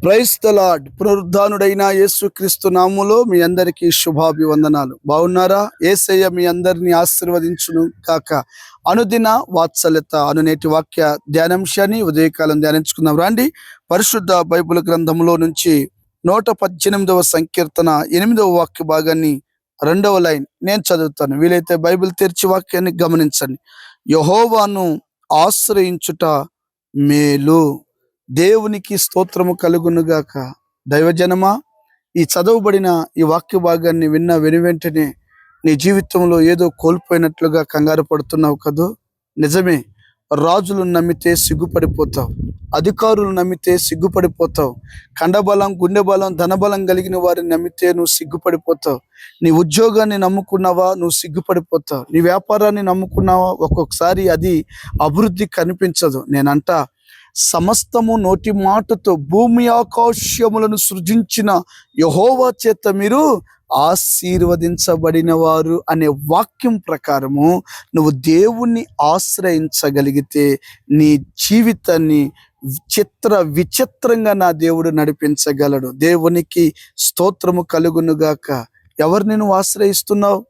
Praise the lord. పునరుద్ధానుడైన యేసుక్రీస్తు నామములో మీ అందరికీ శుభాభివందనాలు. బాగున్నారా? యేసయ్య మీ అందరిని ఆశీర్వదించును కాక. అనుదిన వాత్సల్యత అను నేటి వాక్య ధ్యానాంశాన్ని ఉదయకాలం ధ్యానించుకుందాం రండి. పరిశుద్ధ బైబిల్ గ్రంథంలో నుంచి 118వ సంకీర్తన 8వ వాక్య భాగాన్ని 2వ లైన్ నేను చదువుతాను. వీలైతే బైబిల్ తెరిచి వాక్యాన్ని గమనించండి. యెహోవాను ఆశ్రయించుట మేలు, దేవునికి స్తోత్రము కలుగునుగాక. దైవజనమా, ఈ చదవబడిన ఈ వాక్య భాగాన్ని విన్న వెనువెంటనే నీ జీవితంలో ఏదో కోల్పోయినట్లుగా కంగారు పడుతున్నావు కదూ? నిజమే. రాజులు నమ్మితే సిగ్గుపడిపోతావు, అధికారులు నమ్మితే సిగ్గుపడిపోతావు, కండబలం, గుండె బలం, ధనబలం కలిగిన వారిని నమ్మితే నువ్వు సిగ్గుపడిపోతావు. నీ ఉద్యోగాన్ని నమ్ముకున్నావా, నువ్వు సిగ్గుపడిపోతావు. నీ వ్యాపారాన్ని నమ్ముకున్నావా, ఒక్కొక్కసారి అది అభివృద్ధి కనిపించదు. నేనంట, సమస్తము నోటి మాటతో భూమి ఆకాశములను సృజించిన యెహోవా చేత మీరు ఆశీర్వదించబడిన వారు అనే వాక్యం ప్రకారము నువ్వు దేవుణ్ణి ఆశ్రయించగలిగితే నీ జీవితాన్ని విచిత్రంగా నా దేవుడు నడిపించగలడు. దేవునికి స్తోత్రము కలుగునుగాక. ఎవరిని నువ్వు ఆశ్రయిస్తున్నావు?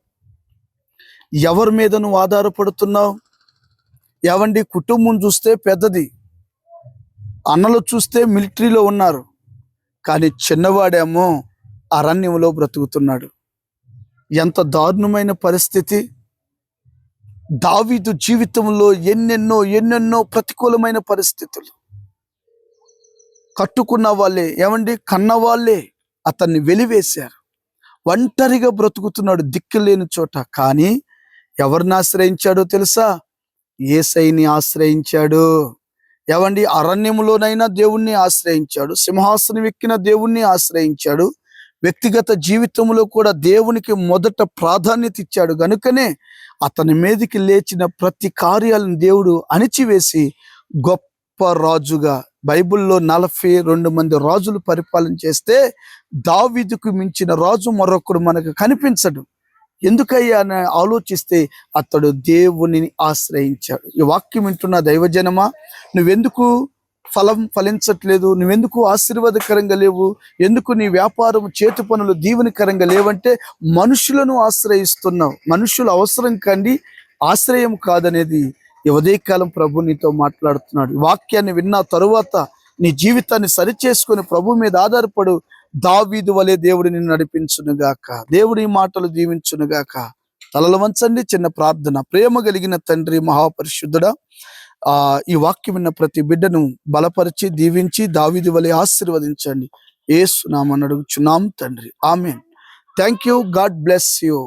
ఎవరి మీద నువ్వు ఆధారపడుతున్నావు? ఏవండి, కుటుంబం చూస్తే పెద్దది, అన్నలు చూస్తే మిలిటరీలో ఉన్నారు, కానీ చిన్నవాడేమో అరణ్యంలో బ్రతుకుతున్నాడు. ఎంత దారుణమైన పరిస్థితి! దావీదు జీవితంలో ఎన్నెన్నో ప్రతికూలమైన పరిస్థితులు. కట్టుకున్న వాళ్ళే, ఏమండి, కన్న వాళ్ళే అతన్ని వెలివేశారు. ఒంటరిగా బ్రతుకుతున్నాడు దిక్కులేని చోట. కానీ ఎవరిని ఆశ్రయించాడో తెలుసా? యేసయ్యని ఆశ్రయించాడు. ఏవండి, అరణ్యములోనైనా దేవుణ్ణి ఆశ్రయించాడు, సింహాసనం ఎక్కిన దేవుణ్ణి ఆశ్రయించాడు, వ్యక్తిగత జీవితంలో కూడా దేవునికి మొదట ప్రాధాన్యత ఇచ్చాడు. గనుకనే అతని మీదకి లేచిన ప్రతి కార్యాలను దేవుడు అణిచివేసి గొప్ప రాజుగా, బైబిల్లో 42 మంది రాజులు పరిపాలన చేస్తే దావీదుకు మించిన రాజు మరొకడు మనకు కనిపించడు. ఎందుకయ్యా అని ఆలోచిస్తే అతడు దేవుని ఆశ్రయించాడు. ఈ వాక్యం వింటున్న దైవజనమా, నువ్వెందుకు ఫలించట్లేదు? నువ్వెందుకు ఆశీర్వాదకరంగా లేవు? ఎందుకు నీ వ్యాపారం, చేతి పనులు దీవెనకరంగా లేవంటే మనుషులను ఆశ్రయిస్తున్నావు. మనుషులు అవసరం కండి, ఆశ్రయం కాదనేది ఈ ఉదయకాలం ప్రభు నీతో మాట్లాడుతున్నాడు. వాక్యాన్ని విన్న తరువాత నీ జీవితాన్ని సరిచేసుకొని ప్రభు మీద ఆధారపడు. దావీదు వలె దేవుడు నిన్ను నడిపించునుగాక. దేవుడి మాటలు దీవించునుగాక. తలలు వంచండి. చిన్న ప్రార్థన. ప్రేమ కలిగిన తండ్రి, మహాపరిశుద్ధుడా, ఈ వాక్యం విన్న ప్రతి బిడ్డను బలపరిచి దీవించి దావీదు వలె ఆశీర్వదించండి. యేసు నామమున అడుగుచున్నాం తండ్రి, ఆమేన్. Thank you. God bless you.